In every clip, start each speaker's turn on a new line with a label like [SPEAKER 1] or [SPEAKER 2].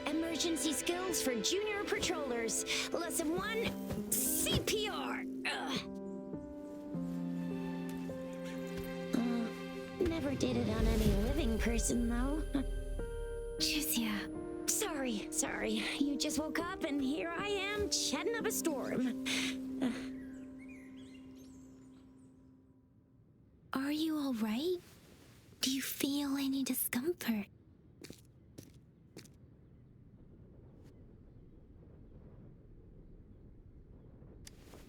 [SPEAKER 1] Emergency skills for junior patrollers. Lesson 1, CPR. Never did it on any living person, though.
[SPEAKER 2] Jusia.
[SPEAKER 1] Sorry. You just woke up and here I am, chatting up a storm.
[SPEAKER 2] Are you all right? Do you feel any discomfort?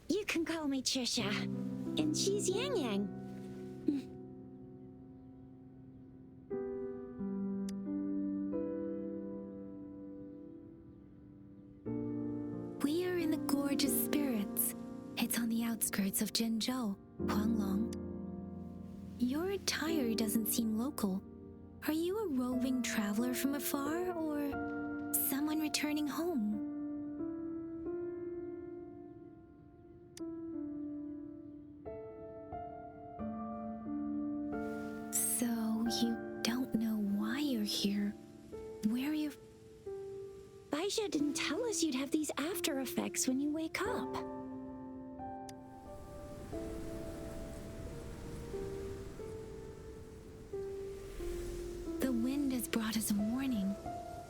[SPEAKER 1] You can call me Trisha, and she's Yang Yang.
[SPEAKER 2] We are in the Gorgeous Spirits. It's on the outskirts of Zhenzhou, Huanglong. Your attire doesn't seem local. Are you a roving traveler from afar, or someone returning home? So, you don't know why you're here, where you're...
[SPEAKER 1] Baisha didn't tell us you'd have these after effects when you wake up.
[SPEAKER 2] The wind has brought us a warning.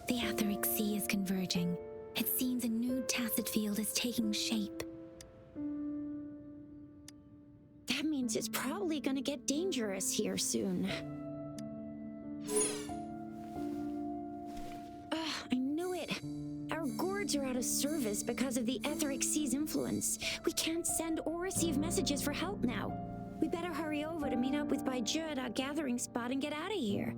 [SPEAKER 2] The Etheric Sea is converging. It seems a new tacit field is taking shape.
[SPEAKER 1] That means it's probably gonna get dangerous here soon. I knew it. Our gourds are out of service because of the Etheric Sea's influence. We can't send or receive messages for help now. We better hurry over to meet up with Baiju at our gathering spot and get out of here.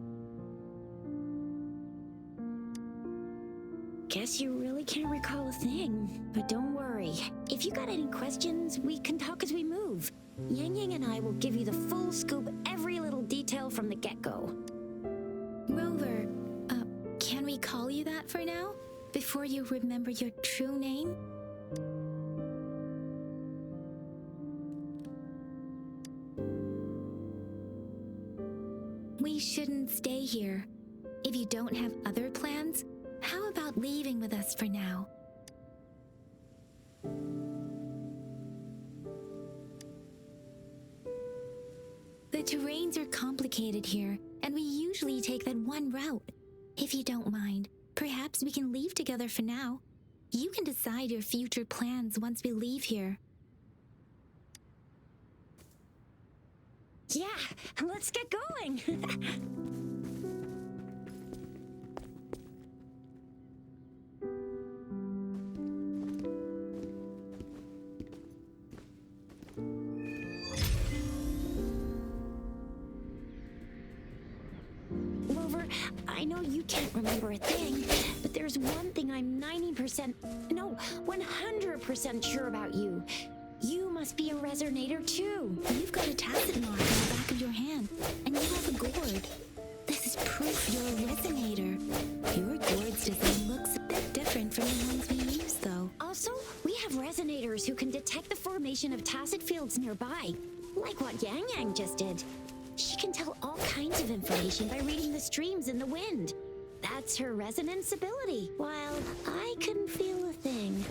[SPEAKER 1] Guess you really can't recall a thing, but don't worry. If you got any questions, we can talk as we move. Yang Yang and I will give you the full scoop, every little detail from the get-go.
[SPEAKER 2] Rover, can we call you that for now? Before you remember your true name? We shouldn't stay here. If you don't have other plans, how about leaving with us for now? The terrains are complicated here, and we usually take that one route. If you don't mind, perhaps we can leave together for now. You can decide your future plans once we leave here.
[SPEAKER 1] Yeah, let's get going. Rover, I know you can't remember a thing, but there's one thing I'm 100% sure about you. You must be a resonator too.
[SPEAKER 2] You've got a tacit mark on the back of your hand, and you have a gourd. This is proof you're a resonator. Your gourd's design looks a bit different from the ones we use, though.
[SPEAKER 1] Also, we have resonators who can detect the formation of tacit fields nearby, like what Yang Yang just did. She can tell all kinds of information by reading the streams in the wind. That's her resonance ability, while I couldn't feel a thing.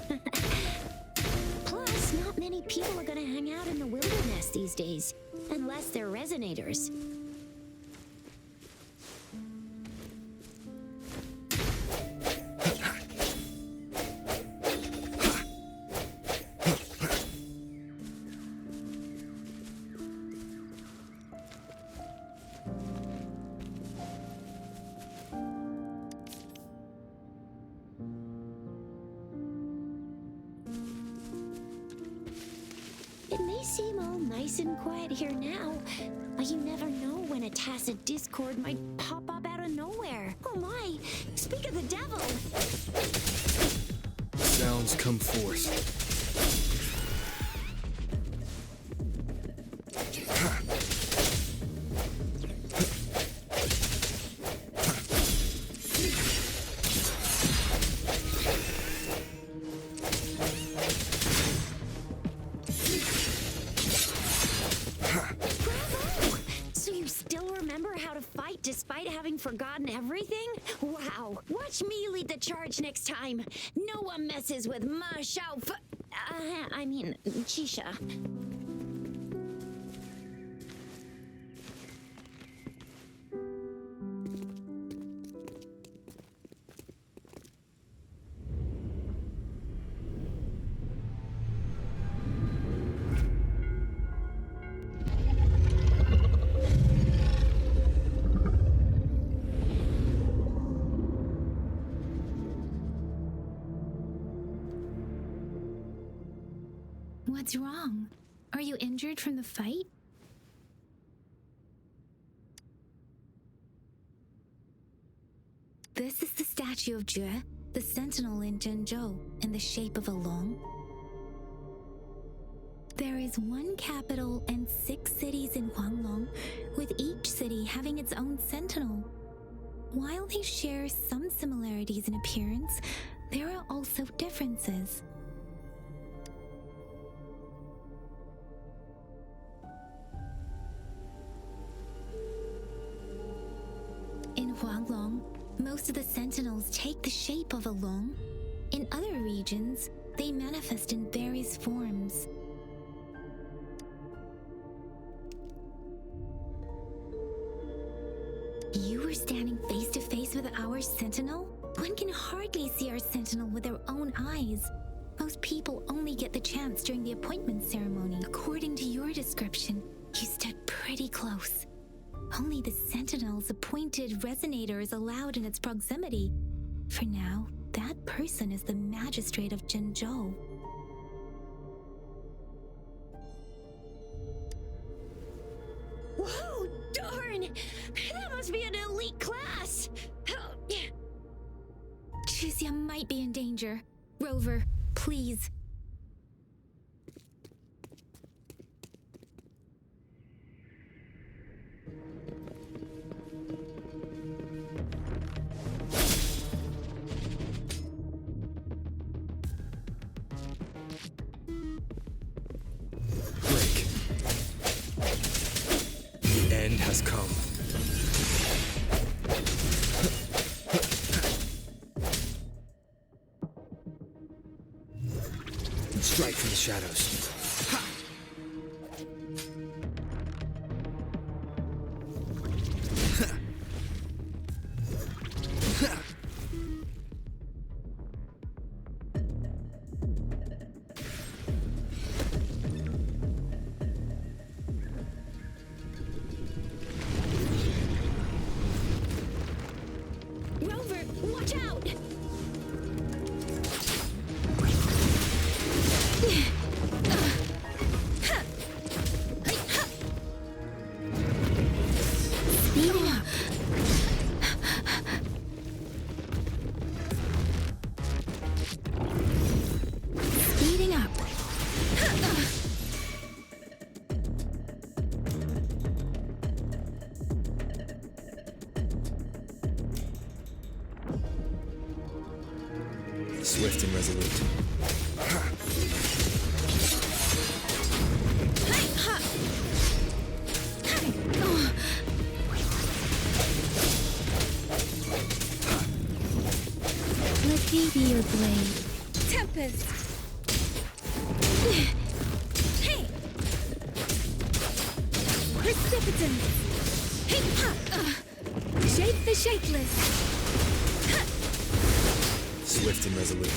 [SPEAKER 1] Plus, not many people are gonna hang out in the wilderness these days, unless they're resonators. It may seem all nice and quiet here now, but you never know when a tacit discord might pop up out of nowhere. Oh my! Speak of the devil!
[SPEAKER 3] Sounds come forth.
[SPEAKER 1] Despite having forgotten everything? Wow. Watch me lead the charge next time. No one messes with Ma Xiao Chisha.
[SPEAKER 2] What's wrong? Are you injured from the fight? This is the statue of Jue, the sentinel in Zhenzhou, in the shape of a long. There is one capital and 6 cities in Huanglong, with each city having its own sentinel. While they share some similarities in appearance, there are also differences. In Huanglong, most of the sentinels take the shape of a long. In other regions, they manifest in various forms. You were standing face to face with our sentinel? One can hardly see our sentinel with their own eyes. Most people only get the chance during the appointment ceremony. According to your description, you stood pretty close. Only the sentinel's appointed resonator is allowed in its proximity. For now, that person is the magistrate of Zhenzhou.
[SPEAKER 1] Whoa, darn! That must be an elite class!
[SPEAKER 2] Chixia might be in danger. Rover, please.
[SPEAKER 3] Break. The end has come. Strike from the shadows. Ha! Swift and resolute.
[SPEAKER 2] Let me be your blade. Tempest! Hey! Precipitance! Hey, ha! Shape the shapeless! Ha!
[SPEAKER 3] Swift and resolute.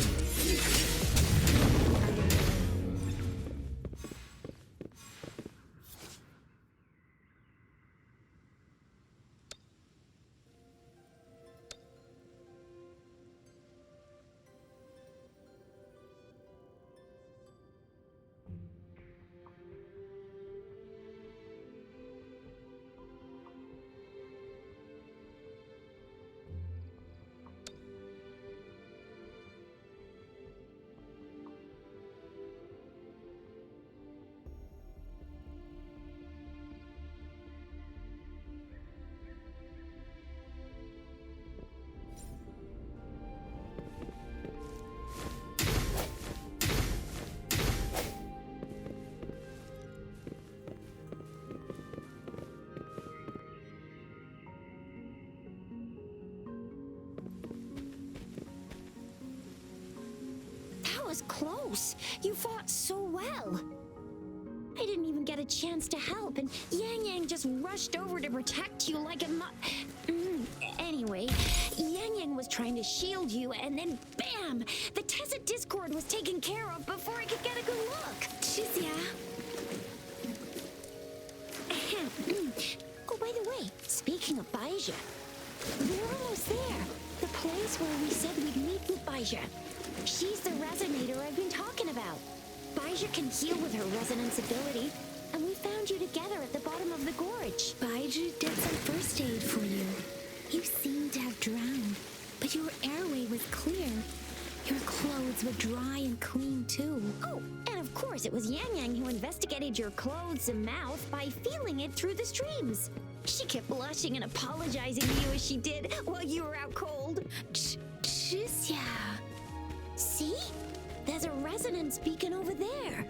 [SPEAKER 1] That was close. You fought so well. I didn't even get a chance to help, and Yang Yang just rushed over to protect you like a Anyway, Yang Yang was trying to shield you, and then bam! The Tessa Discord was taken care of before I could get a good look.
[SPEAKER 2] Shizia.
[SPEAKER 1] Oh, by the way, speaking of Baija, we're almost there. The place where we said we'd meet with Baija. She's the resonator I've been talking about. Baija can heal with her resonance ability, and we found you together at the bottom of the gorge.
[SPEAKER 2] Baiju did some first aid for you. You seemed to have drowned, but your airway was clear. Your clothes were dry and clean too.
[SPEAKER 1] Oh, and of course it was Yang Yang who investigated your clothes and mouth by feeling it through the streams. She kept blushing and apologizing to you as she did while you were out cold.
[SPEAKER 2] Shizia.
[SPEAKER 1] See? There's a resonance beacon over there.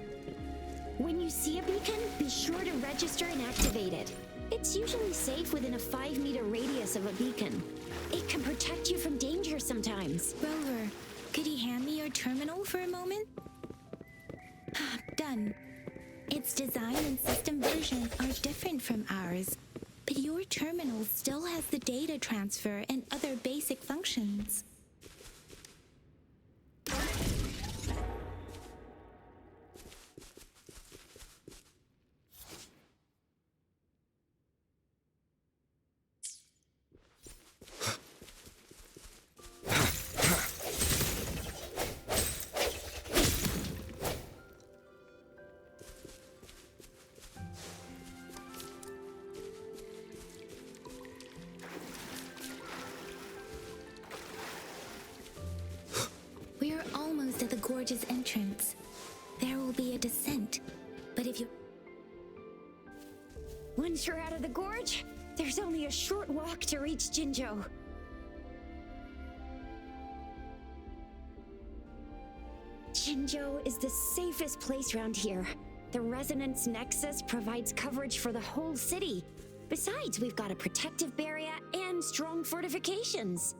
[SPEAKER 1] When you see a beacon, be sure to register and activate it. It's usually safe within a 5-meter radius of a beacon. It can protect you from danger sometimes.
[SPEAKER 2] Rover, could you hand me your terminal for a moment? Done. Its design and system version are different from ours, but your terminal still has the data transfer and other basic functions. We're almost at the gorge's entrance. There will be a descent, but if you...
[SPEAKER 1] Once you're out of the gorge, there's only a short walk to reach Jinzhou. Jinzhou is the safest place around here. The Resonance Nexus provides coverage for the whole city. Besides, we've got a protective barrier and strong fortifications.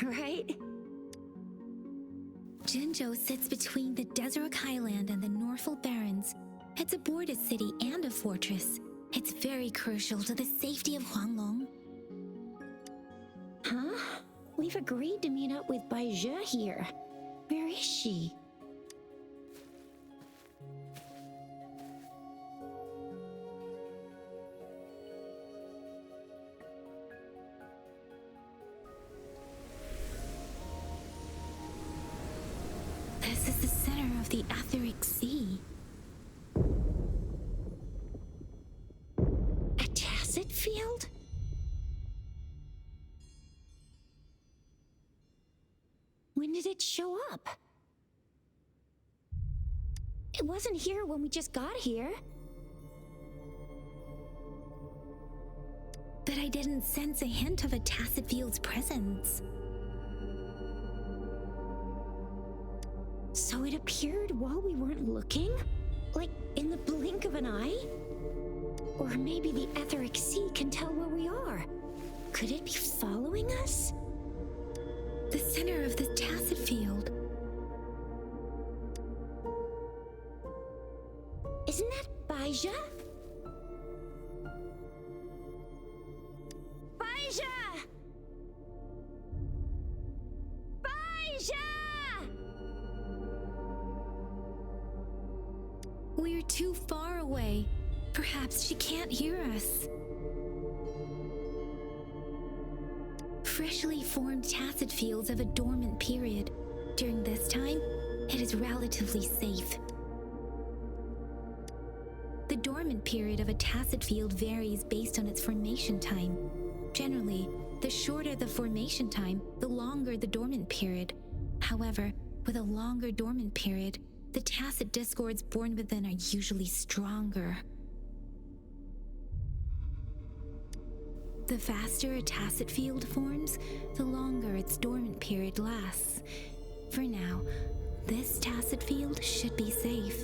[SPEAKER 1] Right?
[SPEAKER 2] Jinzhou sits between the Desert Highland and the Norfolk Barrens. It's a border city and a fortress. It's very crucial to the safety of Huanglong.
[SPEAKER 1] Huh? We've agreed to meet up with Baija here. Where is she?
[SPEAKER 2] This is the center of the Etheric Sea.
[SPEAKER 1] A tacit field? When did it show up? It wasn't here when we just got here.
[SPEAKER 2] But I didn't sense a hint of a tacit field's presence.
[SPEAKER 1] So it appeared while we weren't looking? Like in the blink of an eye? Or maybe the etheric sea can tell where we are. Could it be following us?
[SPEAKER 2] The center of the tacit field.
[SPEAKER 1] Isn't that Baija? Baija! Baija!
[SPEAKER 2] We're too far away. Perhaps she can't hear us. Freshly formed tacit fields have a dormant period. During this time, it is relatively safe. The dormant period of a tacit field varies based on its formation time. Generally, the shorter the formation time, the longer the dormant period. However, with a longer dormant period, the tacit discords born within are usually stronger. The faster a tacit field forms, the longer its dormant period lasts. For now, this tacit field should be safe.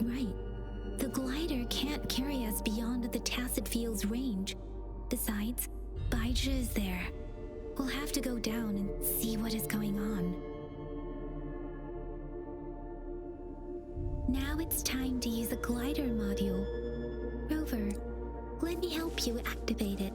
[SPEAKER 2] Right. The glider can't carry us beyond the tacit field's range. Besides, Baija is there. We'll have to go down and see what is going on. Now it's time to use a glider module. Rover, let me help you activate it.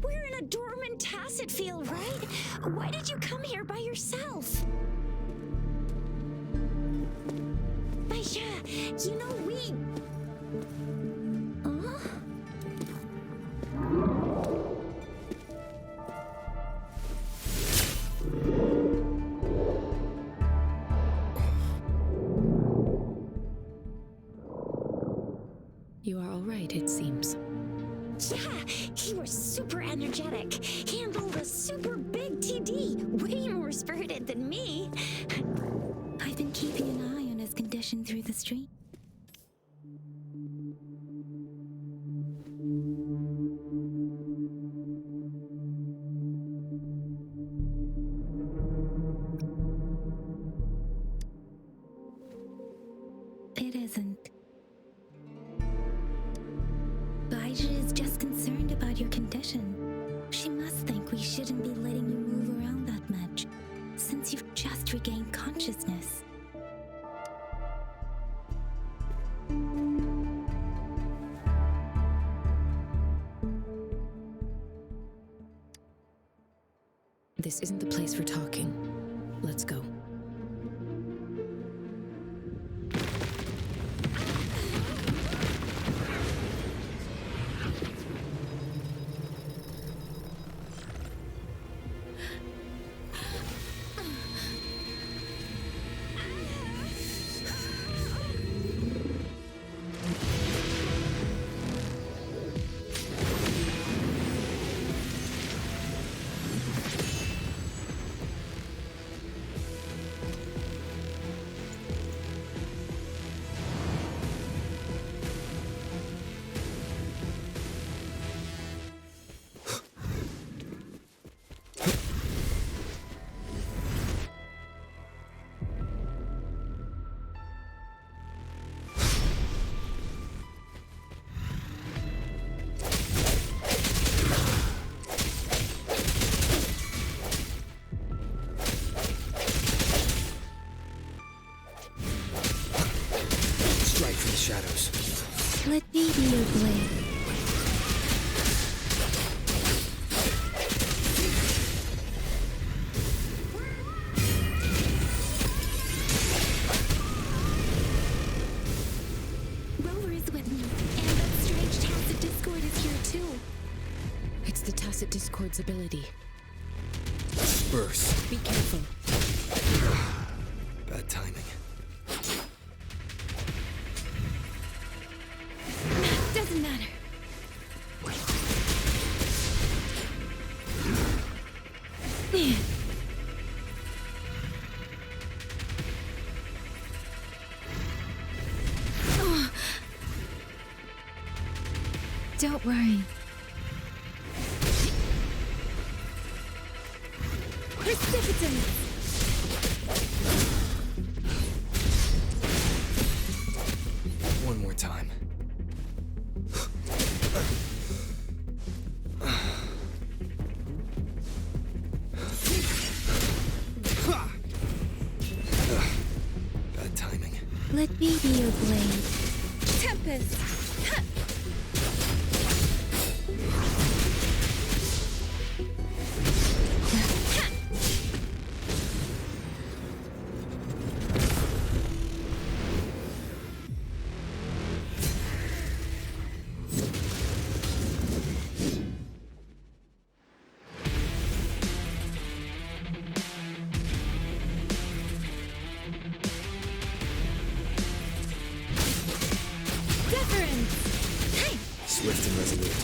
[SPEAKER 1] We're in a dormant tacit field, right? Why did you come here by yourself? Baija, you know we... Huh?
[SPEAKER 4] You are all right, it seems.
[SPEAKER 1] Yeah, he was super energetic. Handled a super big TD. Way more spirited than me.
[SPEAKER 2] I've been keeping an eye on his condition through the stream. It isn't. Baija is just concerned about your condition. She must think we shouldn't be letting you move around that much, since you've just regained consciousness.
[SPEAKER 4] This isn't the place for talking. Let's go.
[SPEAKER 3] Strike from the shadows.
[SPEAKER 2] Let me be your blade. Rover is with me, and that strange tacit discord is here too.
[SPEAKER 4] It's the tacit discord's ability.
[SPEAKER 3] Burst.
[SPEAKER 4] Be careful.
[SPEAKER 3] Bad timing.
[SPEAKER 2] Doesn't matter. Don't worry. Precipitance!
[SPEAKER 3] One more time. Bad timing.
[SPEAKER 2] Let me be your blade. Tempest!
[SPEAKER 3] Swift and resolute.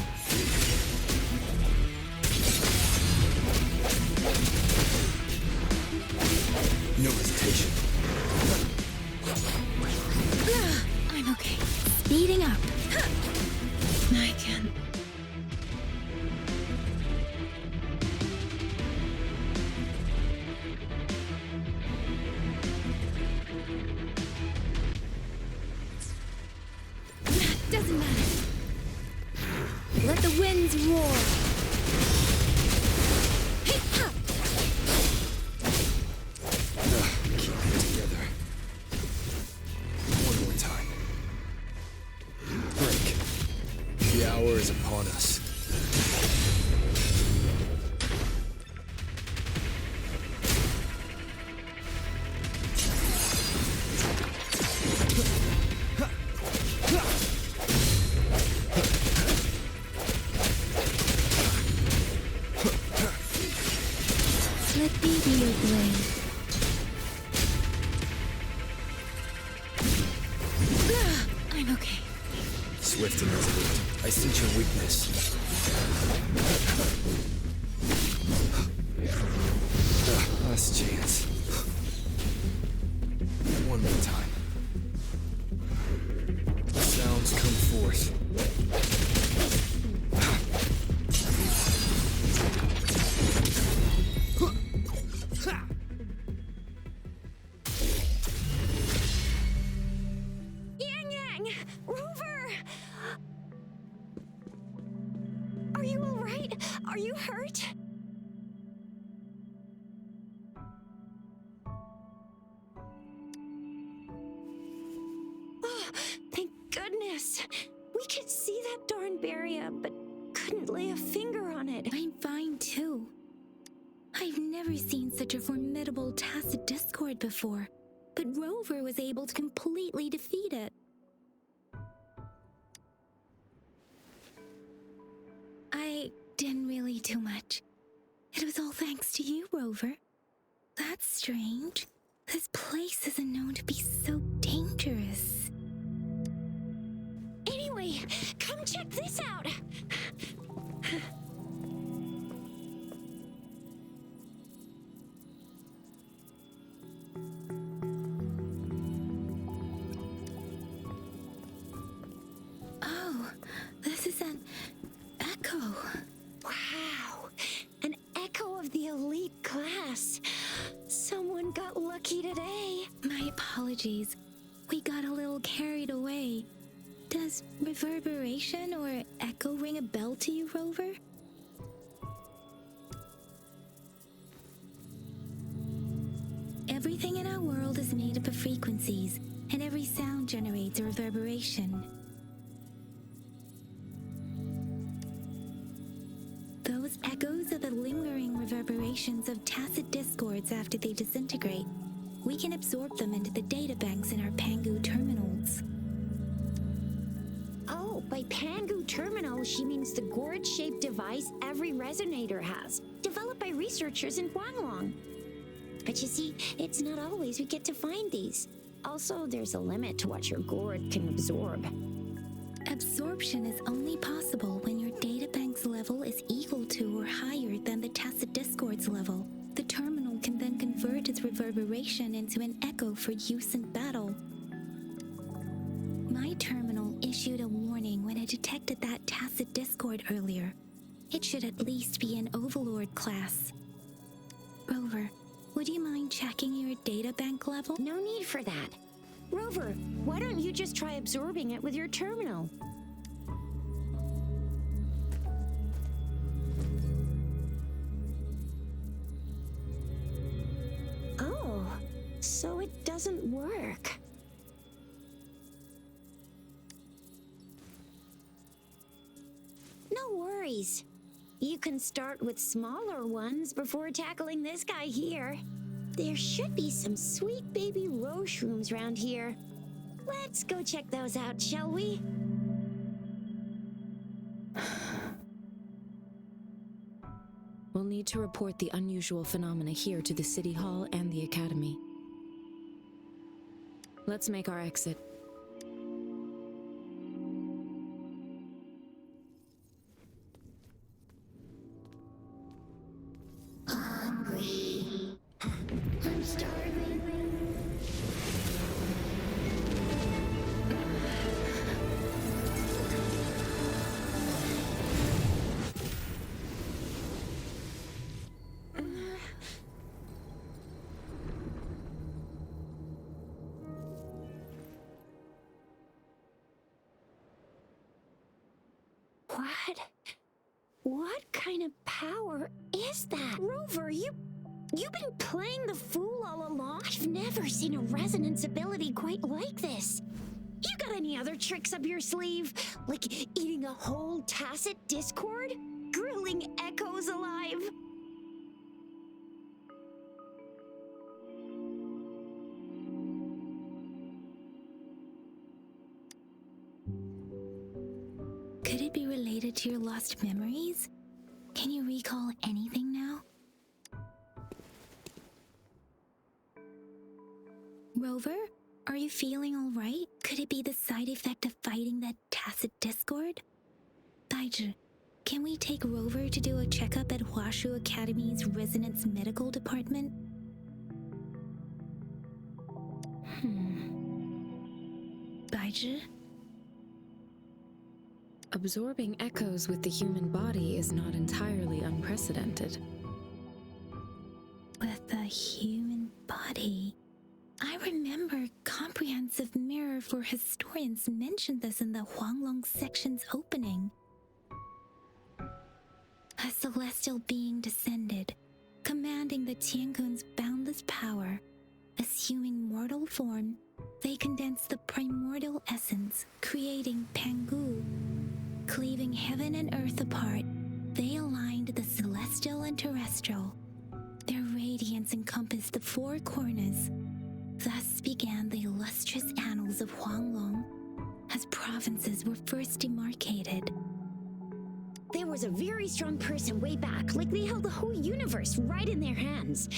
[SPEAKER 3] No hesitation.
[SPEAKER 2] I'm okay. Speeding up.
[SPEAKER 4] I can.
[SPEAKER 2] Doesn't matter. Let the winds roar.
[SPEAKER 3] Keep it together. One more time. Break. The hour is upon us.
[SPEAKER 2] Let me be your blade. I'm okay.
[SPEAKER 3] Swift and resolute. I sense your weakness. Last chance. One more time. Sounds come forth.
[SPEAKER 1] Rover! Are you all right? Are you hurt? Oh, thank goodness. We could see that darn barrier, but couldn't lay a finger on it.
[SPEAKER 2] I'm fine too. I've never seen such a formidable tacit discord before, but Rover was able to completely defeat it. I didn't really do much. It was all thanks to you, Rover. That's strange. This place isn't known to be so dangerous.
[SPEAKER 1] Anyway, come check this out.
[SPEAKER 2] Oh, this is an echo.
[SPEAKER 1] Wow, an echo of the elite class. Someone got lucky today.
[SPEAKER 2] My apologies. We got a little carried away. Does reverberation or echo ring a bell to you, Rover? Everything in our world is made up of frequencies, and every sound generates a reverberation. Those echoes are the lingering reverberations of tacit discords after they disintegrate. We can absorb them into the databanks in our Pangu terminals.
[SPEAKER 1] Oh, by Pangu Terminal, she means the gourd-shaped device every resonator has, developed by researchers in Huanglong. But you see, it's not always we get to find these. Also, there's a limit to what your gourd can absorb.
[SPEAKER 2] Absorption is only possible when your databank's level is equal to or higher than the tacit discord's level. The terminal can then convert its reverberation into an echo for use in battle. My terminal issued a warning when it detected that tacit discord earlier. It should at least be an Overlord class. Rover, would you mind checking your databank level?
[SPEAKER 1] No need for that. Rover, why don't you just try absorbing it with your terminal? Oh, so it doesn't work. No worries. You can start with smaller ones before tackling this guy here. There should be some sweet baby rose shrooms around here. Let's go check those out, shall we?
[SPEAKER 4] We'll need to report the unusual phenomena here to the City Hall and the Academy. Let's make our exit.
[SPEAKER 1] Hungry. I'm starving. What kind of power is that? Rover, you've been playing the fool all along? I've never seen a resonance ability quite like this. You got any other tricks up your sleeve? Like eating a whole tacit discord? Grilling echoes alive?
[SPEAKER 2] Could it be related to your lost memories? Can you recall anything now? Rover, are you feeling all right? Could it be the side effect of fighting that tacit discord? Baizhi, can we take Rover to do a checkup at Huashu Academy's Resonance Medical Department? Baizhi?
[SPEAKER 4] Absorbing echoes with the human body is not entirely unprecedented.
[SPEAKER 2] With the human body? I remember Comprehensive Mirror for Historians mentioned this in the Huanglong section's opening. A celestial being descended, commanding the Tiankun's boundless power. Assuming mortal form, they condensed the primordial essence, creating Pangu. Cleaving heaven and earth apart, they aligned the celestial and terrestrial. Their radiance encompassed the four corners. Thus began the illustrious annals of Huanglong, as provinces were first demarcated.
[SPEAKER 1] There was a very strong person way back, like they held the whole universe right in their hands.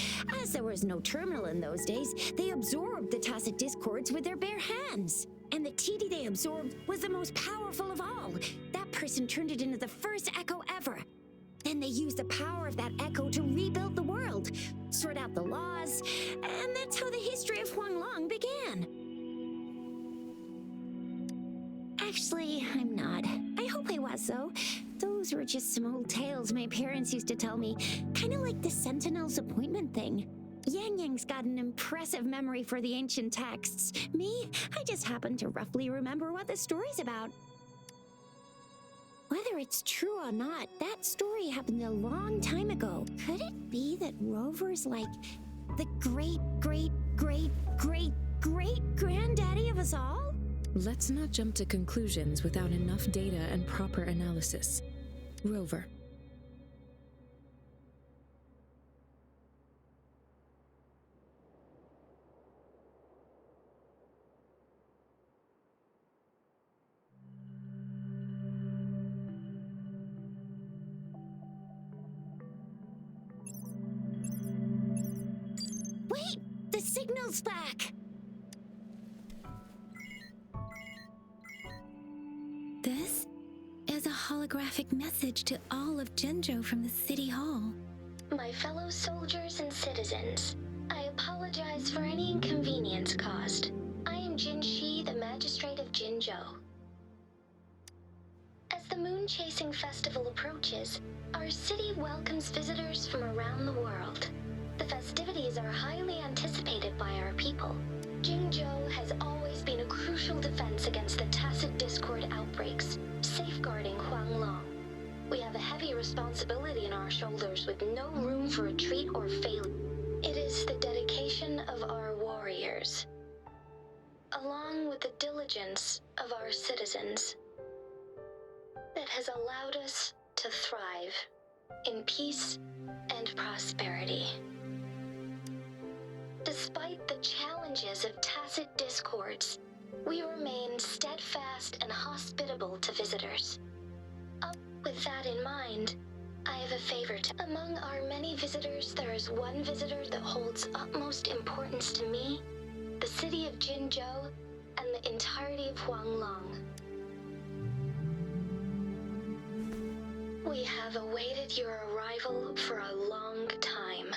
[SPEAKER 1] As there was no terminal in those days, they absorbed the tacit discords with their bare hands. And the TD they absorbed was the most powerful of all. That person turned it into the first echo ever. Then they used the power of that echo to rebuild the world, sort out the laws, and that's how the history of Huanglong began. Actually, I'm not. I hope I was, though. Those were just some old tales my parents used to tell me, kind of like the Sentinel's appointment thing. Yang Yang's got an impressive memory for the ancient texts. Me, I just happen to roughly remember what the story's about. Whether it's true or not, that story happened a long time ago. Could it be that Rover's like the great-great-great-great-great-granddaddy of us all?
[SPEAKER 4] Let's not jump to conclusions without enough data and proper analysis. Rover.
[SPEAKER 1] Wait! The signal's back!
[SPEAKER 2] This is a holographic message to all of Jinzhou from the City Hall.
[SPEAKER 5] My fellow soldiers and citizens, I apologize for any inconvenience caused. I am Jinshi, the Magistrate of Jinzhou. As the moon-chasing festival approaches, our city welcomes visitors from around the world. The festivities are highly anticipated by our people. Jinzhou has always been a crucial defense against the tacit discord outbreaks, safeguarding Huanglong. We have a heavy responsibility on our shoulders with no room for retreat or failure. It is the dedication of our warriors, along with the diligence of our citizens, that has allowed us to thrive in peace and prosperity. Despite the challenges of tacit discords, we remain steadfast and hospitable to visitors. With that in mind, I have a favor to... Among our many visitors, there is one visitor that holds utmost importance to me, the city of Jinzhou, and the entirety of Huanglong. We have awaited your arrival for a long time.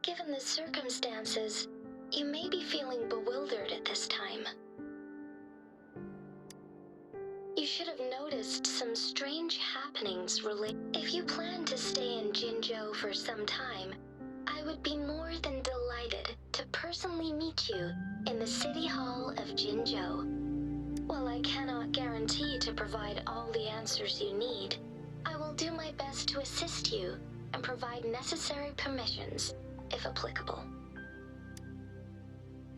[SPEAKER 5] Given the circumstances, you may be feeling bewildered at this time. You should have noticed some strange happenings related. If you plan to stay in Jinzhou for some time, I would be more than delighted to personally meet you in the City Hall of Jinzhou. While I cannot guarantee to provide all the answers you need, I will do my best to assist you and provide necessary permissions, if applicable.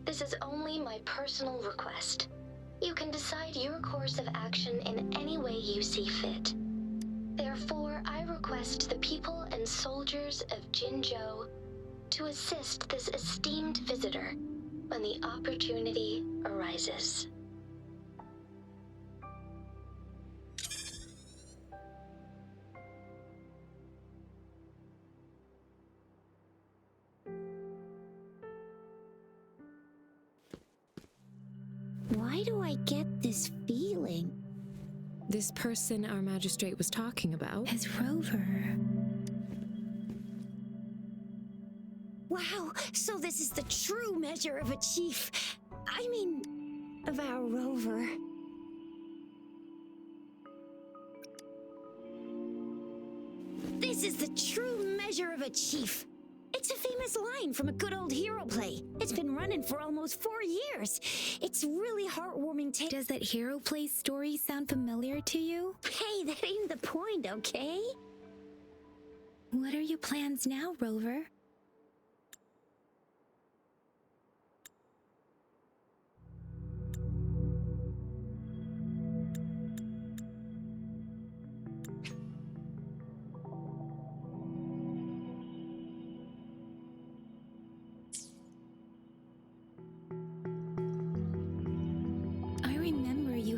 [SPEAKER 5] This is only my personal request. You can decide your course of action in any way you see fit. Therefore, I request the people and soldiers of Jinzhou to assist this esteemed visitor when the opportunity arises.
[SPEAKER 1] Why do I get this feeling?
[SPEAKER 4] This person our magistrate was talking about
[SPEAKER 2] Is Rover.
[SPEAKER 1] Wow, so this is the true measure of a chief. I mean, of our rover. This is the true measure of a chief. It's a famous line from a good old hero play. It's been running for almost 4 years. It's really heartwarming to...
[SPEAKER 2] Does that hero play story sound familiar to you?
[SPEAKER 1] Hey, that ain't the point, okay?
[SPEAKER 2] What are your plans now, Rover?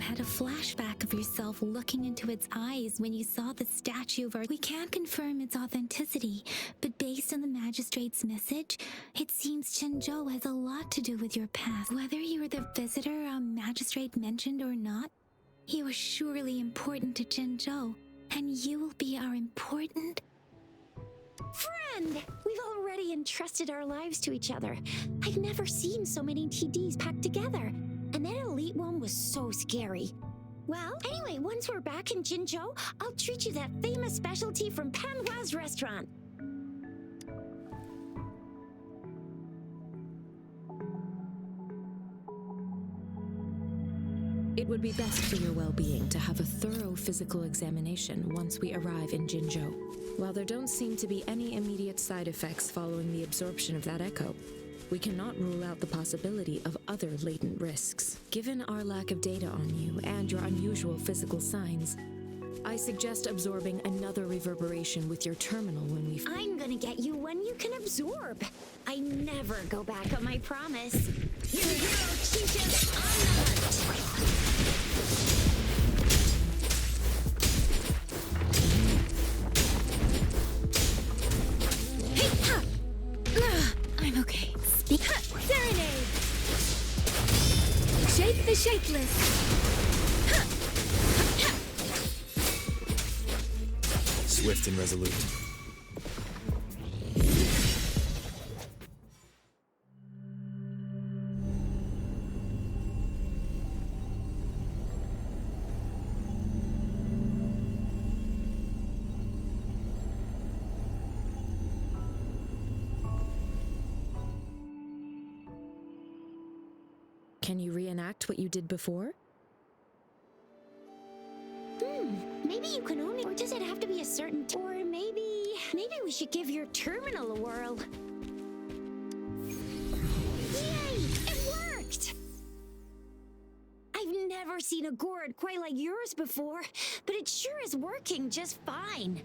[SPEAKER 2] Had a flashback of yourself looking into its eyes when you saw the statue of our... We can't confirm its authenticity, but based on the magistrate's message, it seems Jinzhou has a lot to do with your past. Whether you were the visitor our magistrate mentioned or not, you are surely important to Jinzhou, and you will be our important...
[SPEAKER 1] Friend! We've already entrusted our lives to each other. I've never seen so many TDs packed together. And that elite one was so scary. Well, anyway, once we're back in Jinzhou, I'll treat you that famous specialty from Panhua's restaurant.
[SPEAKER 4] It would be best for your well-being to have a thorough physical examination once we arrive in Jinzhou. While there don't seem to be any immediate side effects following the absorption of that echo, we cannot rule out the possibility of other latent risks. Given our lack of data on you and your unusual physical signs, I suggest absorbing another reverberation with your terminal when we...
[SPEAKER 1] I'm gonna get you one you can absorb. I never go back on my promise. Your hero teaches on the hunt.
[SPEAKER 2] the shapeless!
[SPEAKER 3] Swift and resolute.
[SPEAKER 4] Can you reenact what you did before?
[SPEAKER 1] Maybe you can only, or does it have to be a certain, or maybe we should give your terminal a whirl. Yay! It worked! I've never seen a gourd quite like yours before, but it sure is working just fine.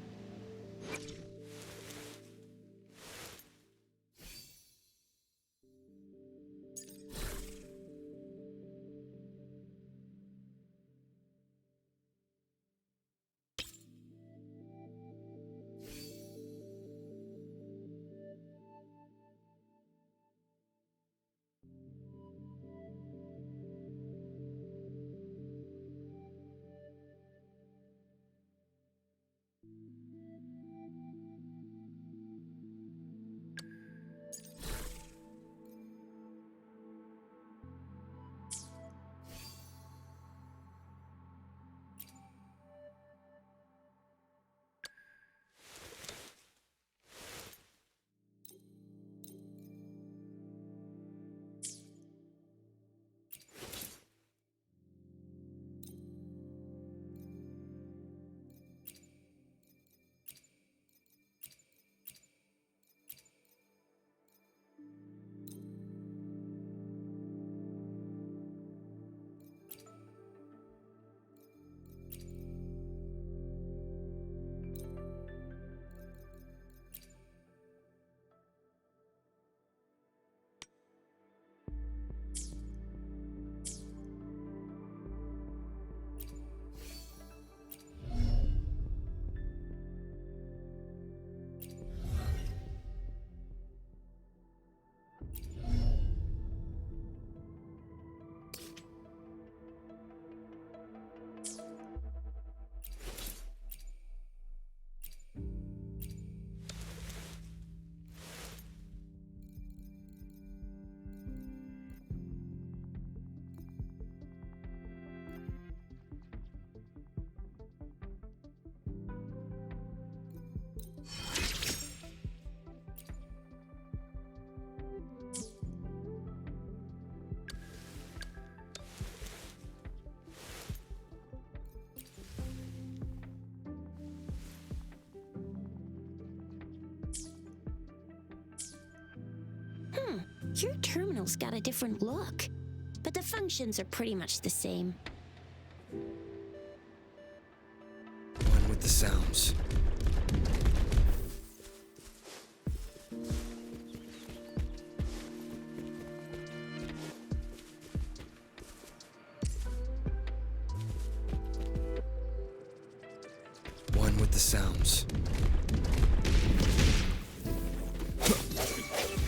[SPEAKER 1] Your terminal's got a different look, but the functions are pretty much the same.
[SPEAKER 3] One with the sounds. One with the sounds.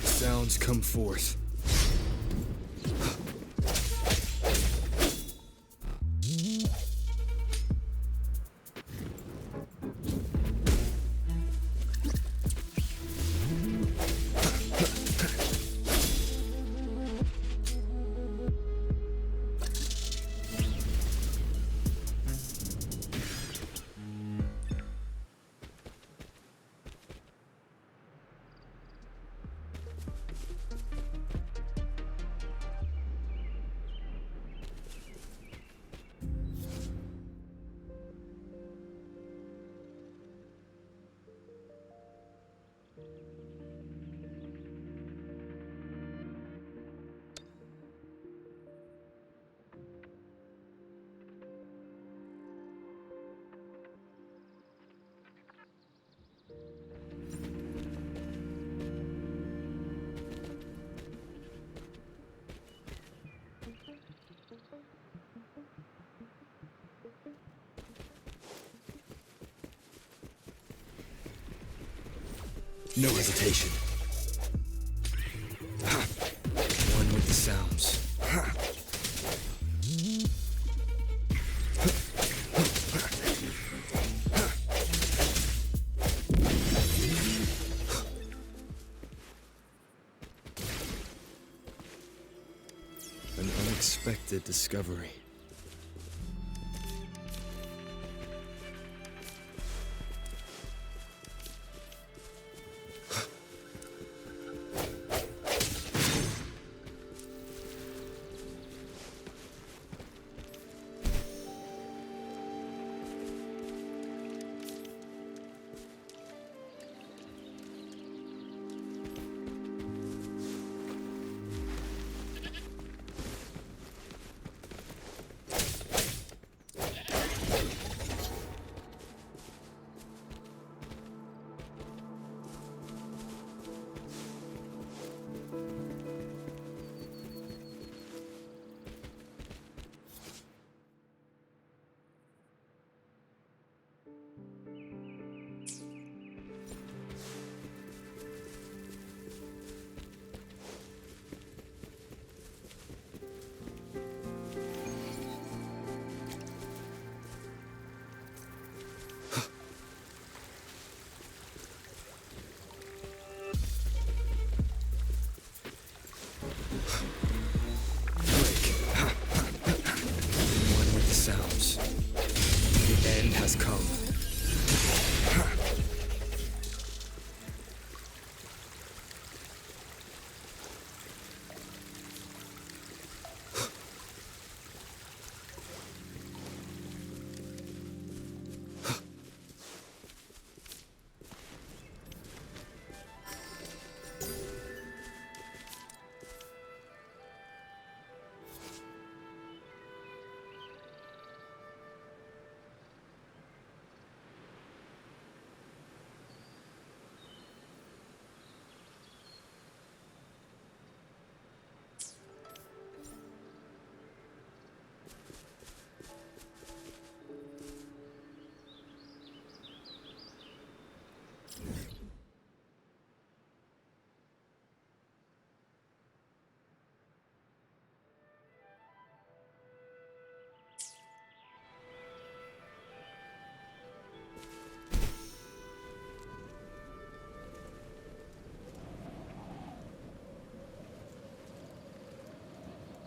[SPEAKER 3] Sounds come forth. No hesitation. One with the sounds. unexpected discovery. One with the sounds. The end has come.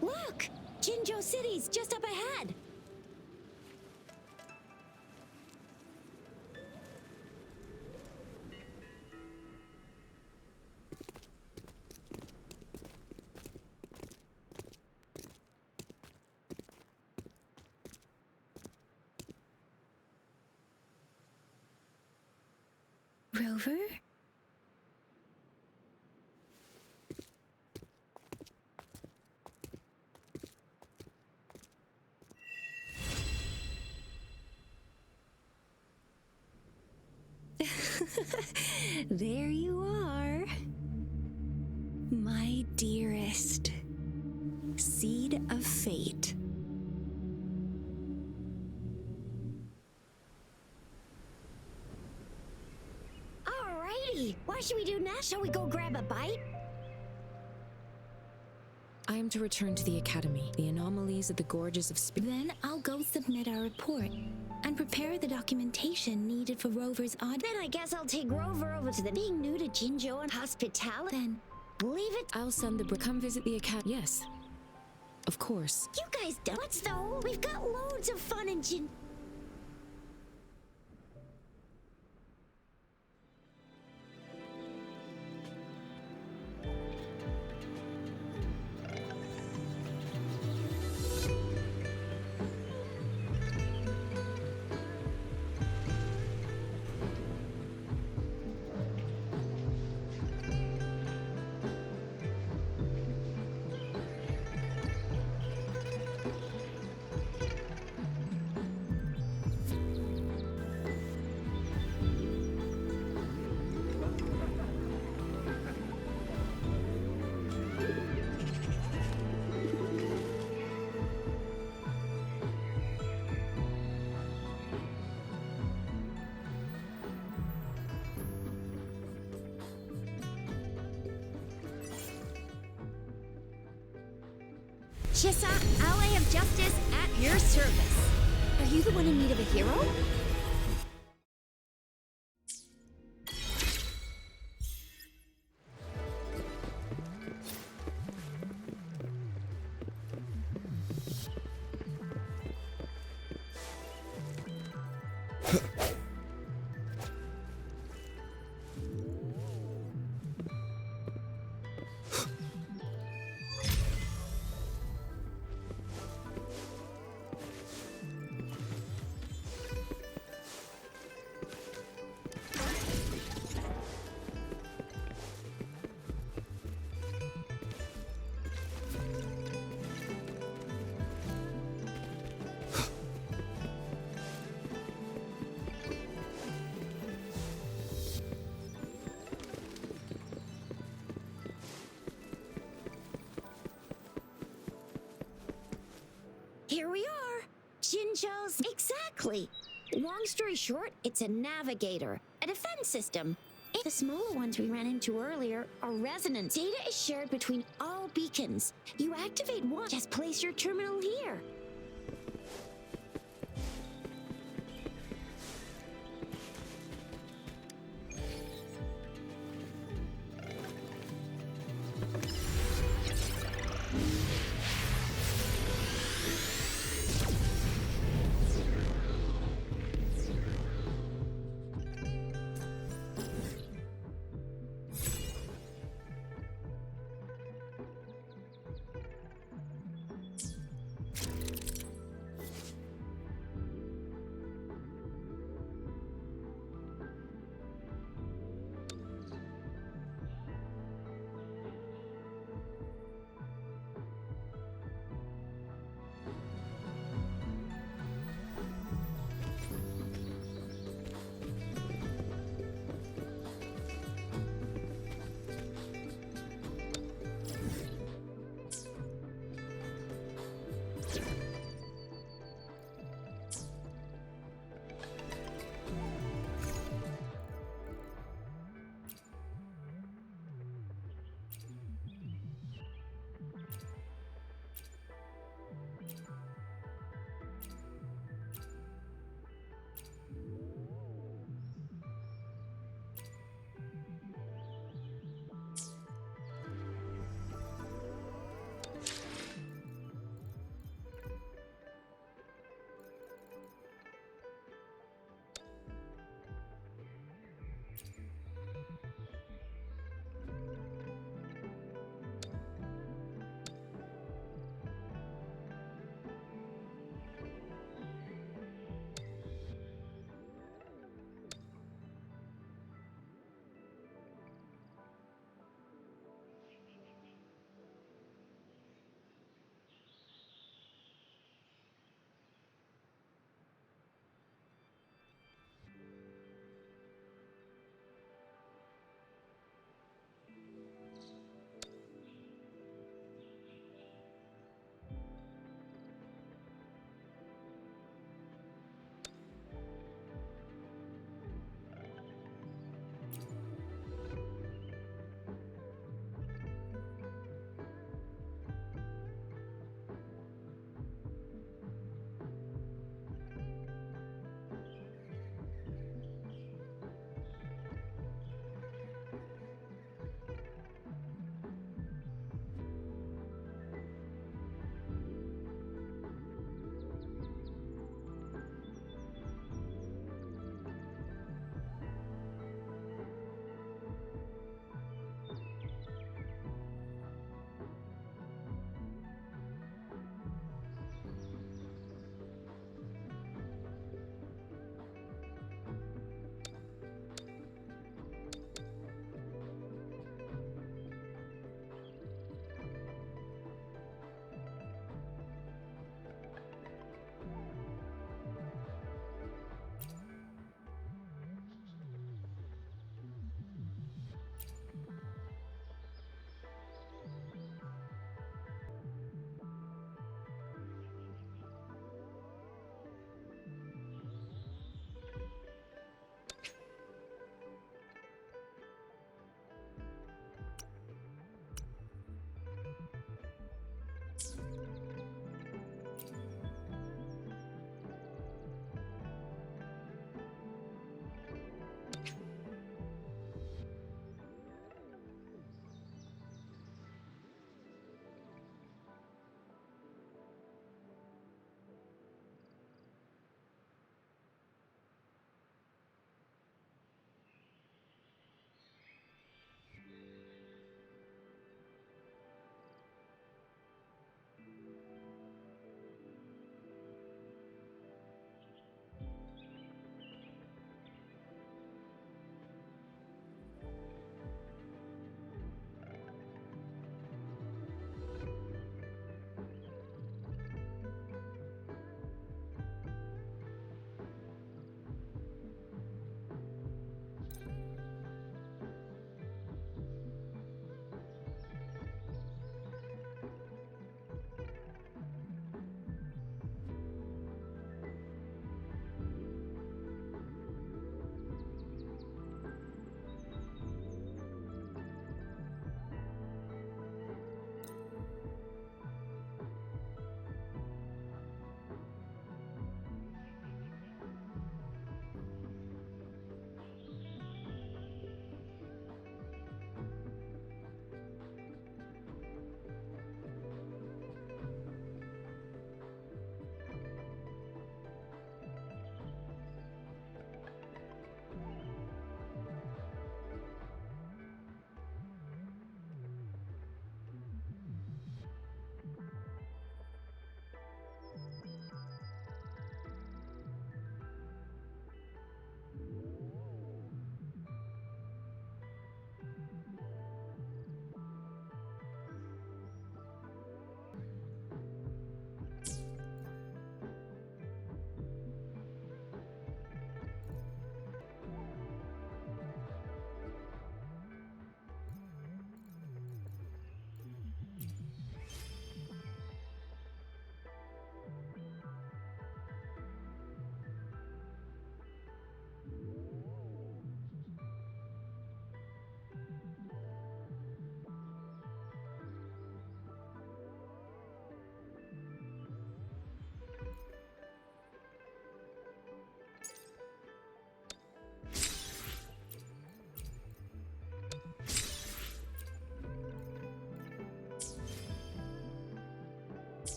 [SPEAKER 1] Look! Jinzhou City's just up ahead!
[SPEAKER 2] Rover? There you are. My dearest. Seed of fate.
[SPEAKER 1] Alrighty! What should we do now? Shall we go grab a bite?
[SPEAKER 4] I am to return to the Academy. The anomalies of the gorges of
[SPEAKER 2] Then I'll go submit our report and prepare the documentation needed for Rover's audit.
[SPEAKER 1] Then I guess I'll take Rover over to the being new to Jinzhou and hospitality.
[SPEAKER 2] Then
[SPEAKER 1] Leave it.
[SPEAKER 4] I'll send the come visit the Academy. Yes. Of course.
[SPEAKER 1] You guys don't. What's though? We've got loads of fun in Jin. Shissa, ally of justice at your service. Are you the one in need of a hero? Exactly. Long story short, it's a navigator, a defense system. The smaller ones we ran into earlier are resonance. Data is shared between all beacons. You activate one, just place your terminal here.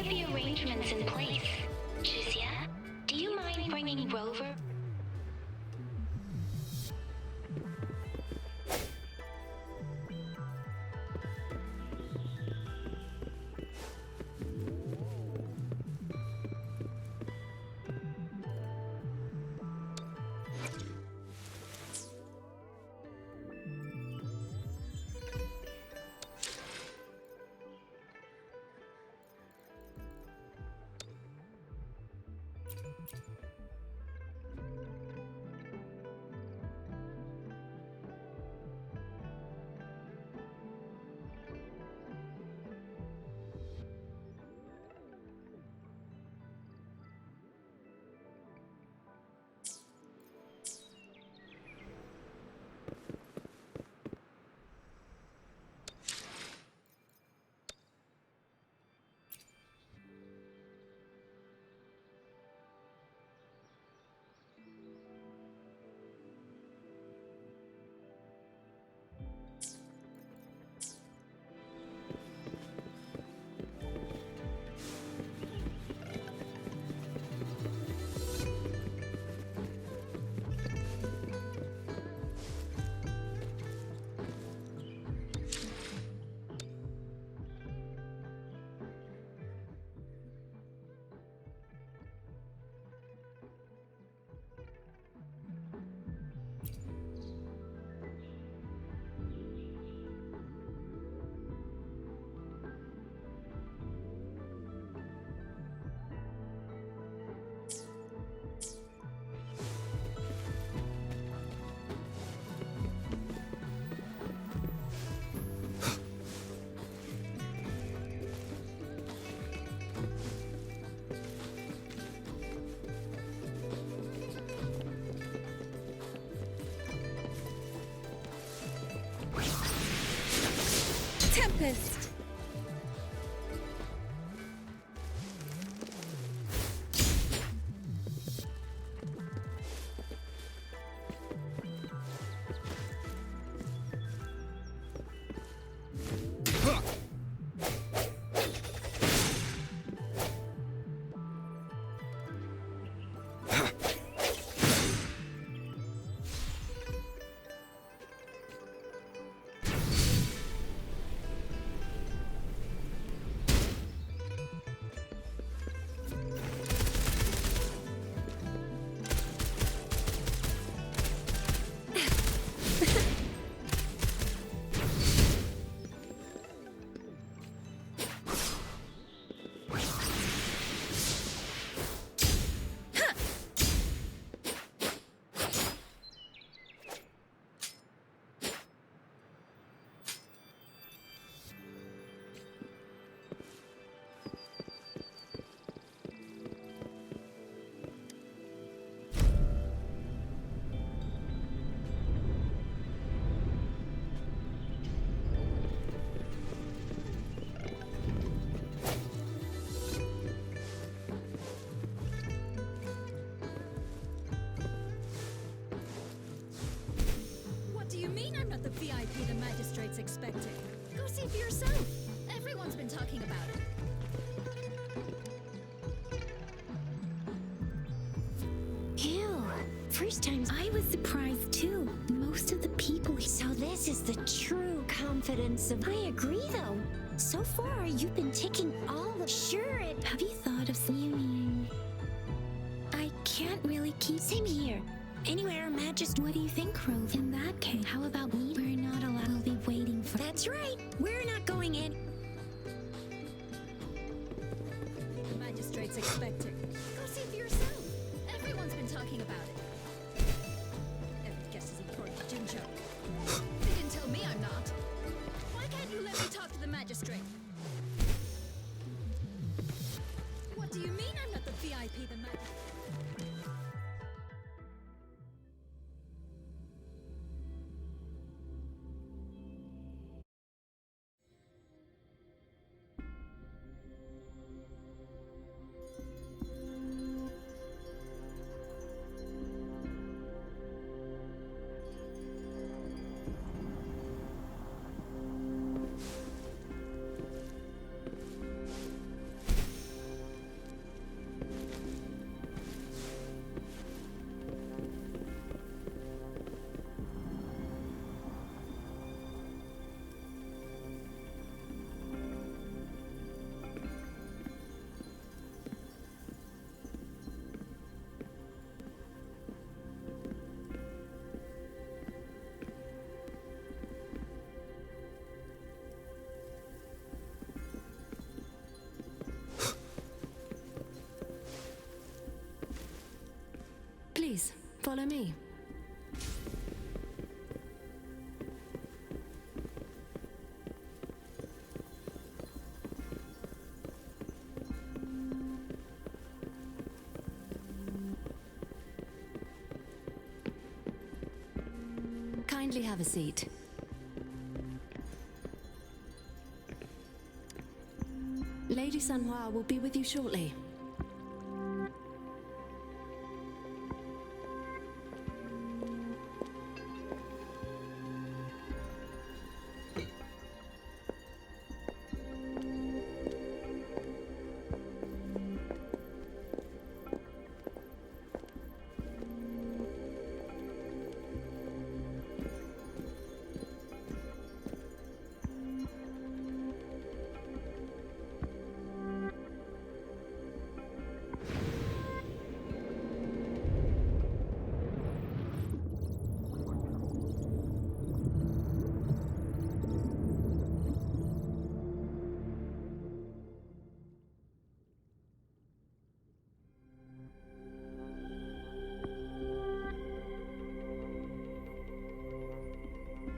[SPEAKER 5] have the arrangements in place. Jizya, do you mind bringing Rover?
[SPEAKER 2] Tempest!
[SPEAKER 6] The VIP the magistrate's expecting. Go see for yourself. Everyone's been talking about it.
[SPEAKER 1] Ew. First time
[SPEAKER 2] I was surprised too. Most of the people.
[SPEAKER 1] So this is the true confidence of... I agree though. So far, you've been ticking all the... Sure, it...
[SPEAKER 2] Have you thought of some? You mean I can't really keep.
[SPEAKER 1] Same here. Anywhere, Majesty.
[SPEAKER 2] What do you think, Rove? In that case, how about we? We're not allowed. We'll be waiting for.
[SPEAKER 1] That's right. We're not going in.
[SPEAKER 6] The magistrate's expecting. Go see for yourself. Everyone's been talking about it. Every guess is important to Jinjo. They didn't tell me I'm not. Why can't you let me talk to the magistrate? What do you mean I'm not the VIP the magistrate?
[SPEAKER 7] follow me? Kindly have a seat. Lady Sanhua will be with you shortly.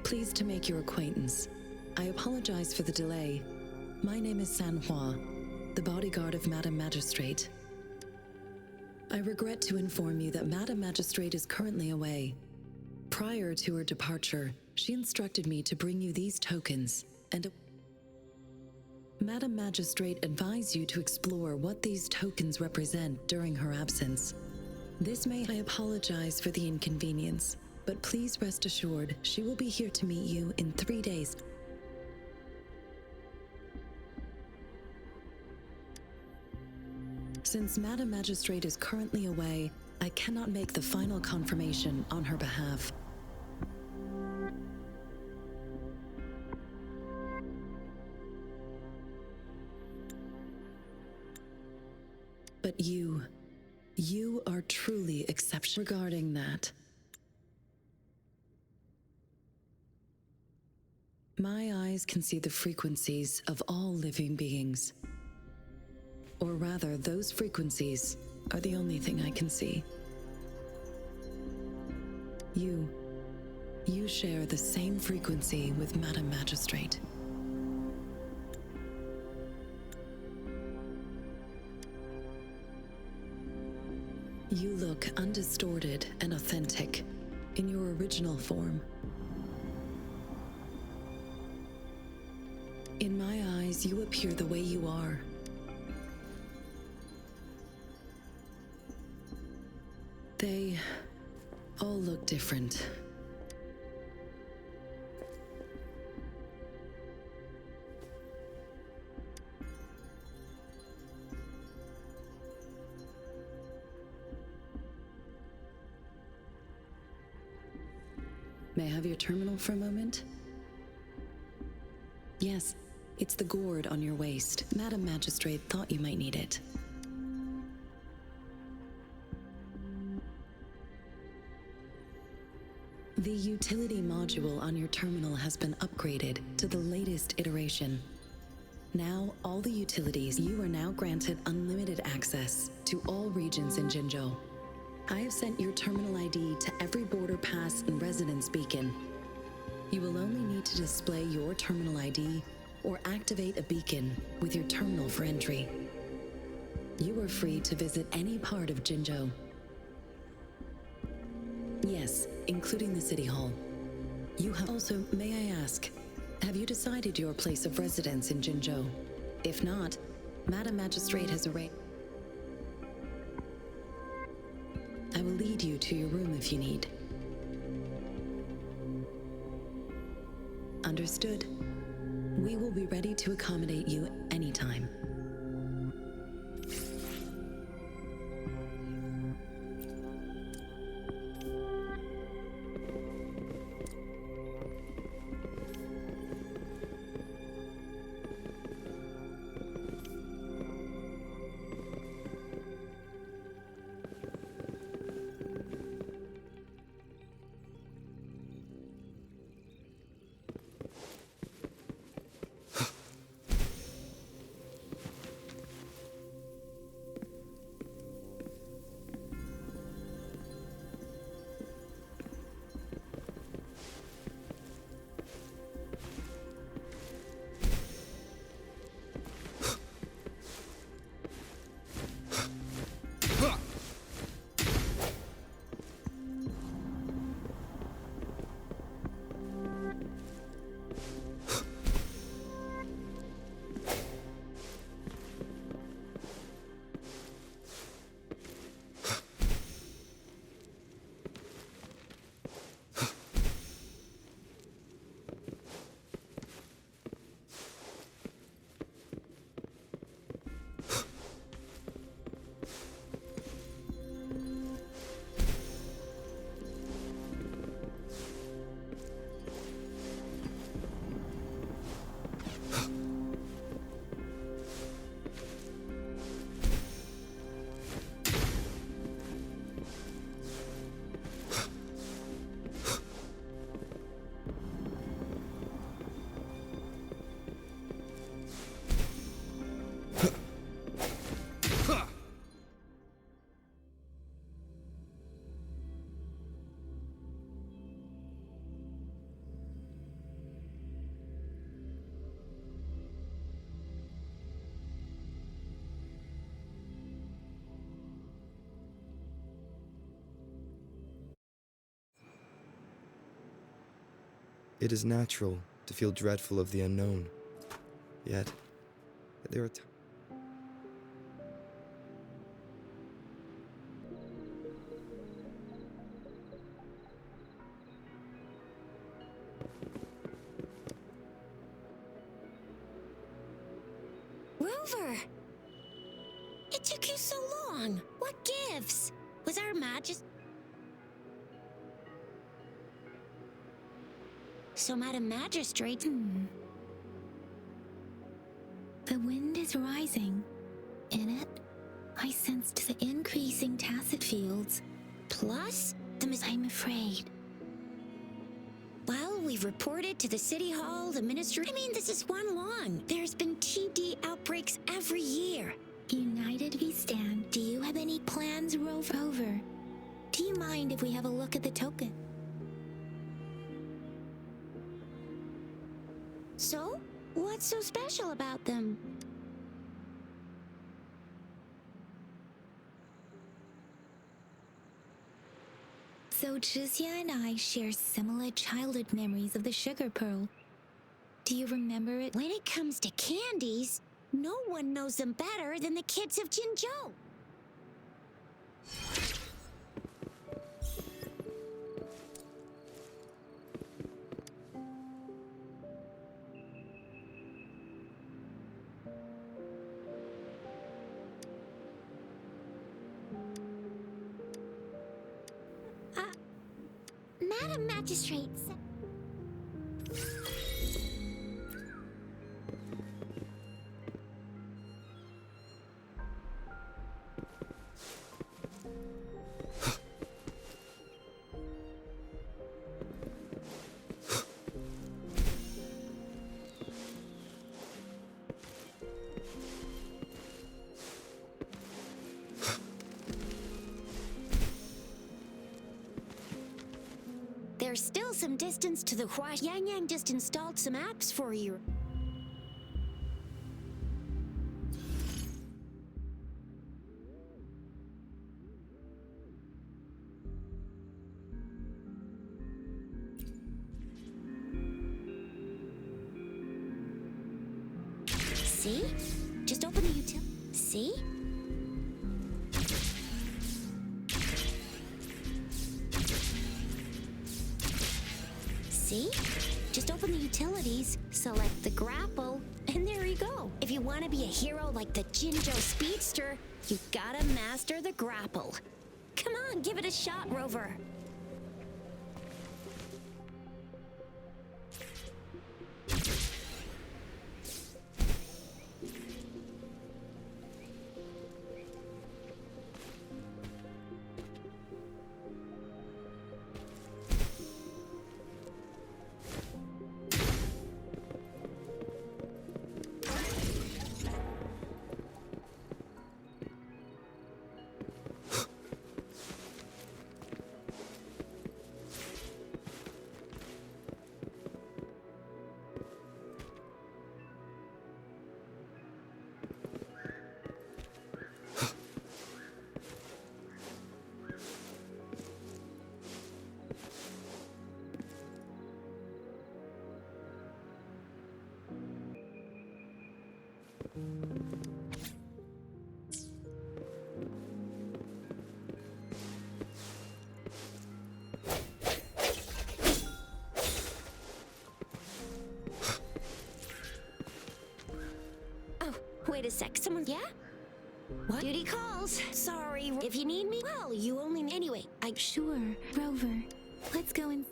[SPEAKER 8] Pleased to make your acquaintance. I apologize for the delay. My name is Sanhua, the bodyguard of Madam Magistrate. I regret to inform you that Madam Magistrate is currently away. Prior to her departure, she instructed me to bring you these tokens, and Madam Magistrate advised you to explore what these tokens represent during her absence. I apologize for the inconvenience, but please rest assured she will be here to meet you in 3 days. Since Madam Magistrate is currently away, I cannot make the final confirmation on her behalf. But you are truly exceptional regarding that. My eyes can see the frequencies of all living beings. Or rather, those frequencies are the only thing I can see. You share the same frequency with Madam Magistrate. You look undistorted and authentic in your original form. In my eyes, you appear the way you are. They all look different. May I have your terminal for a moment? Yes, it's the gourd on your waist. Madam Magistrate thought you might need it. The utility module on your terminal has been upgraded to the latest iteration. Now, all the utilities, you are now granted unlimited access to all regions in Jinzhou. I have sent your terminal ID to every border pass and residence beacon. You will only need to display your terminal ID or activate a beacon with your terminal for entry. You are free to visit any part of Jinzhou. Yes, including the City Hall. You have also, may I ask, have you decided your place of residence in Jinzhou? If not, Madam Magistrate has arranged. I will lead you to your room if you need. Understood. We will be ready to accommodate you anytime.
[SPEAKER 3] It is natural to feel dreadful of the unknown. Yet, there are times.
[SPEAKER 1] Rover! It took you so long. What gives? Was our majesty... So, Madam Magistrate...
[SPEAKER 2] The wind is rising. In it, I sensed the increasing tacit fields.
[SPEAKER 1] Plus,
[SPEAKER 2] I'm afraid.
[SPEAKER 1] well, we've reported to the City Hall, the Ministry... I mean, this is one long. There's been TD outbreaks every year.
[SPEAKER 2] United we stand. Do you have any plans, Rover? Do you mind if we have a look at the token?
[SPEAKER 1] So, what's so special about them?
[SPEAKER 2] So Jizya and I share similar childhood memories of the sugar pearl. Do you remember it?
[SPEAKER 1] When it comes to candies, no one knows them better than the kids of Jinzhou. Madam Magistrate... There's still some distance to the Hua. Yang Yang just installed some apps for you. See? Just open the utility. See? See? Just open the utilities, select the grapple, and there you go. If you want to be a hero like the Jinzhou Speedster, you gotta master the grapple. Come on, give it a shot, Rover. Wait a sec, someone... Yeah? What? Duty calls. Sorry, if you need me, well, you only... Anyway,
[SPEAKER 2] Sure, Rover. Let's go and...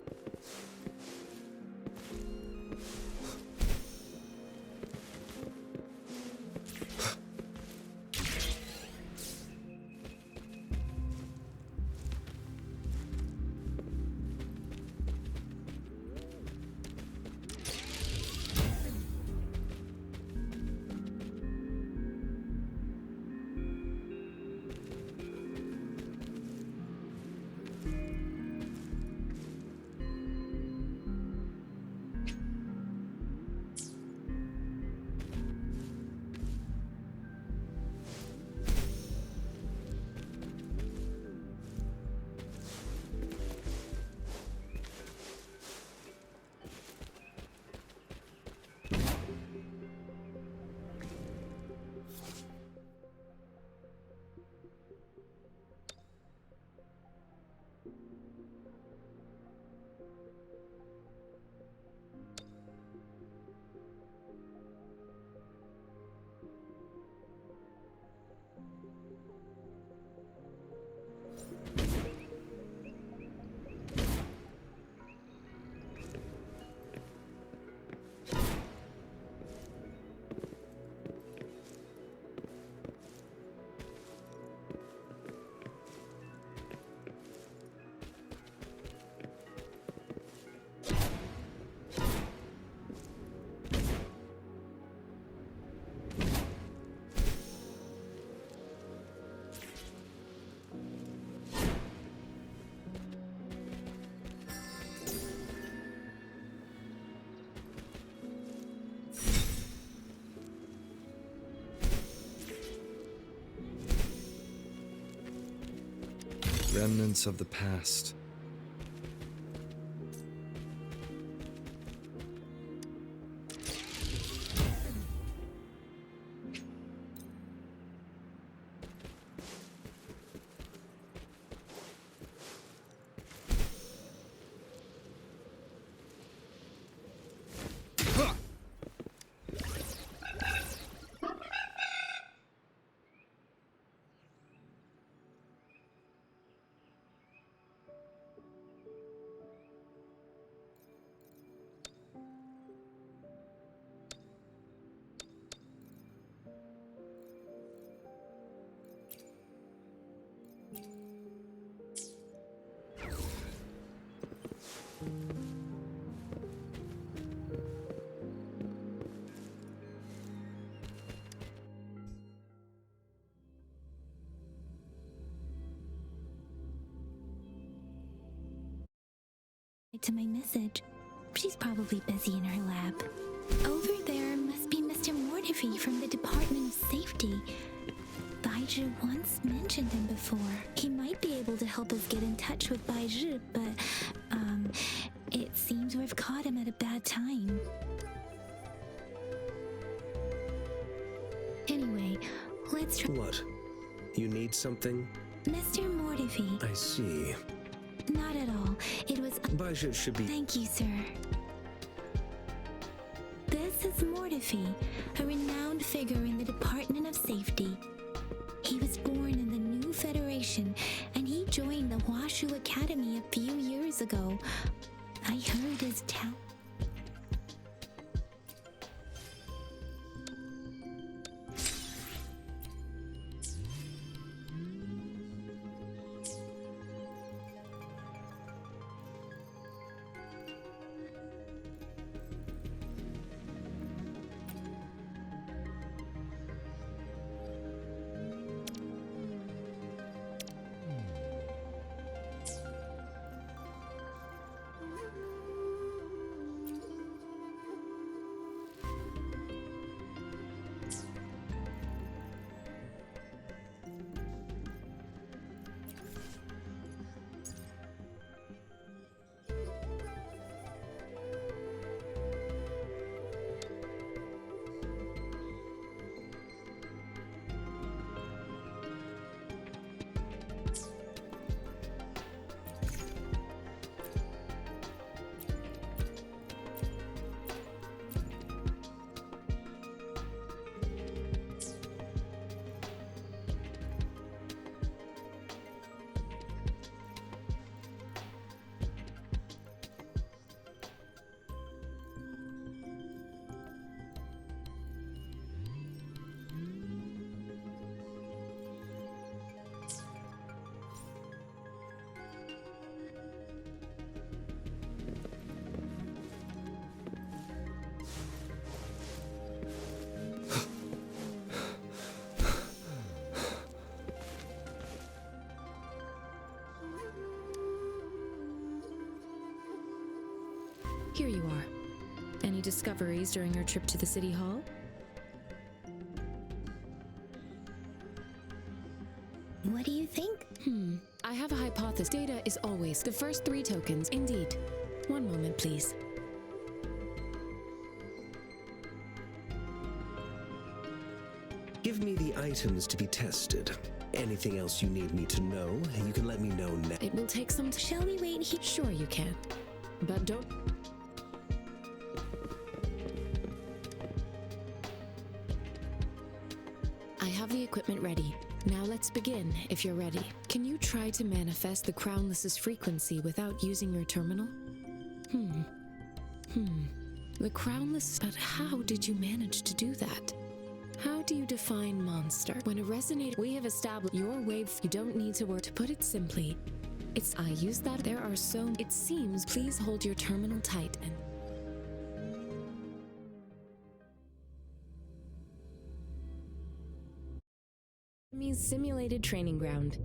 [SPEAKER 3] Remnants of the past.
[SPEAKER 2] To my message. She's probably busy in her lab. Over there must be Mr. Mortifi from the Department of Safety. Baizhi once mentioned him before. He might be able to help us get in touch with Baizhi, but, it seems we've caught him at a bad time. Anyway, let's try.
[SPEAKER 9] What? You need something?
[SPEAKER 2] Mr. Mortifi.
[SPEAKER 9] I see.
[SPEAKER 2] Not at all. It was.
[SPEAKER 9] Baizhi should be.
[SPEAKER 2] Thank you, sir. This is Mortifi, a renowned figure in the Department of Safety. He was born in the new Federation, and he joined the Washu Academy a few years ago. I heard his talent.
[SPEAKER 4] Here you are. Any discoveries during your trip to the City Hall?
[SPEAKER 2] What do you think?
[SPEAKER 4] I have a hypothesis. Data is always the first 3 tokens. Indeed. One moment, please.
[SPEAKER 9] Give me the items to be tested. Anything else you need me to know, you can let me know now.
[SPEAKER 4] It will take some time.
[SPEAKER 2] Shall we wait here?
[SPEAKER 4] Sure you can. But don't... I have the equipment ready. Now let's begin, if you're ready. Can you try to manifest the Crownless's frequency without using your terminal? The Crownless... But how did you manage to do that? How do you define monster? When a resonator... We have established your wave... You don't need to work. To put it simply, it's... I use that... There are so... It seems... Please hold your terminal tight and... Means simulated training ground.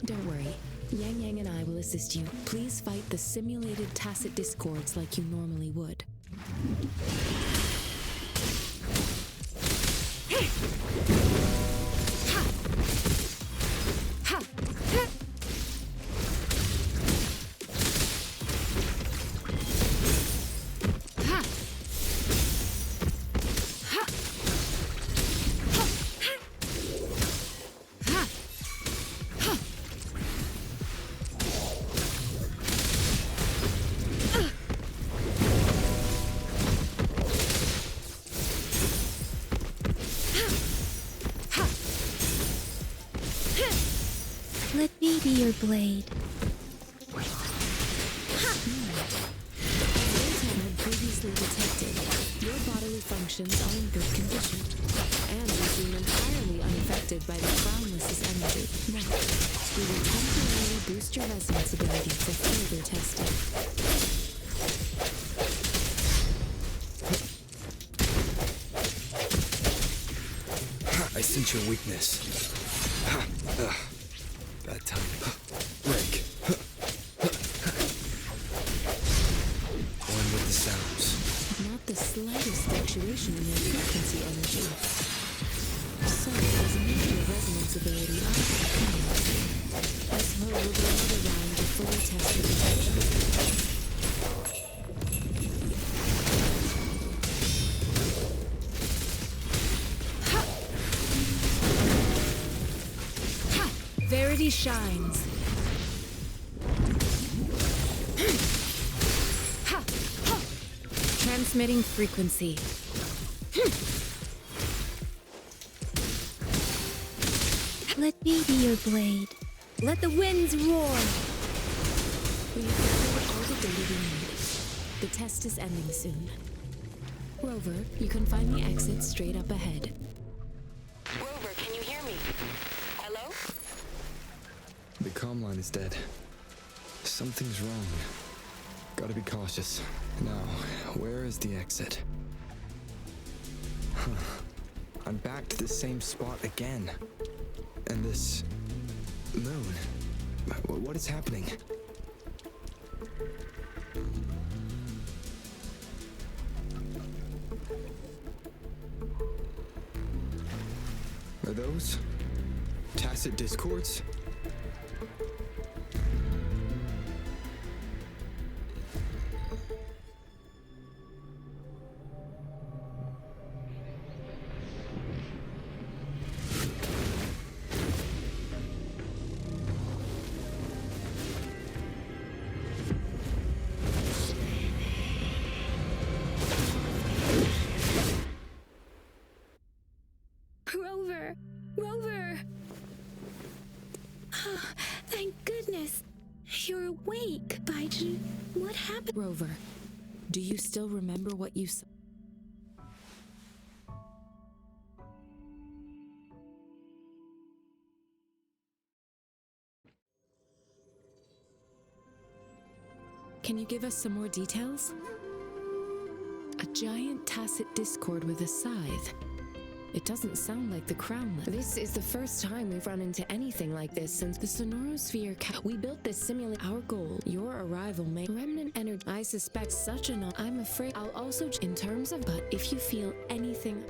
[SPEAKER 4] Don't worry. Yang Yang and I will assist you. Please fight the simulated tacit discords like you normally would.
[SPEAKER 2] Let me be your blade.
[SPEAKER 4] Zoltan had previously detected your bodily functions are in good condition, and you seem entirely unaffected by the Crownless's energy. Now, we will temporarily boost your resonance ability for further testing.
[SPEAKER 3] I sense your weakness. Bad time. Break. One with the sounds.
[SPEAKER 4] Not the slightest fluctuation in your frequency energy. So, as a major resonance ability, I suppose we'll do another round to fully test your potential. Verity shines. Transmitting frequency.
[SPEAKER 2] Let me be your blade. Let the winds roar.
[SPEAKER 4] We have gathered all the data we need. The test is ending soon. Rover, you can find the exit straight up ahead.
[SPEAKER 8] Rover, can you hear me? Hello?
[SPEAKER 3] The comm line is dead. Something's wrong. Gotta be cautious. Now, where is the exit? Huh. I'm back to the same spot again. And this moon. What is happening? Are those tacit discords?
[SPEAKER 2] Rover! Rover! Thank goodness. You're awake, Baiji. What happened?
[SPEAKER 4] Rover, do you still remember what you saw? Can you give us some more details? A giant tacit discord with a scythe. It doesn't sound like the Crownless. This is the first time we've run into anything like this since the Sonorosphere. We built this simulation. Our goal, your arrival, may remnant energy. I suspect such an. I'm afraid I'll also, in terms of. But if you feel anything.